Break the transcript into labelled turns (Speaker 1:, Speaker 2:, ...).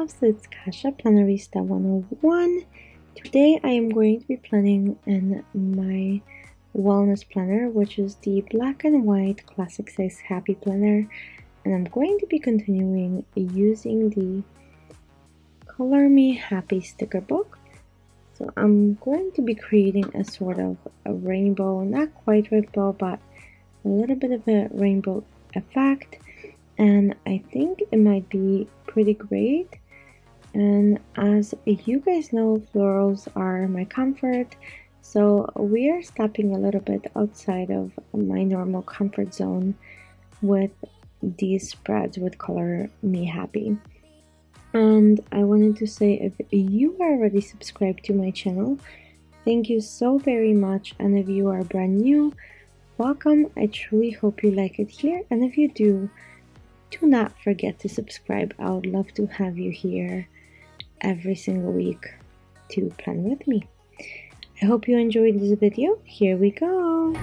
Speaker 1: loves, it's Kasha Planarista 101. Today I am going to be planning in my wellness planner, which is the black and white classic size happy planner, and I'm going to be continuing using the Color Me Happy sticker book. So I'm going to be creating a sort of a rainbow, not quite rainbow, but a little bit of a rainbow effect, and I think it might be pretty great. And as you guys know, florals are my comfort, so we are stepping a little bit outside of my normal comfort zone with these spreads with Color Me Happy. And I wanted to say, if you are already subscribed to my channel, thank you so very much, and if you are brand new, welcome. I truly hope you like it here, and if you do not forget to subscribe. I would love to have you here every single week to plan with me. I hope you enjoyed this video. Here we go.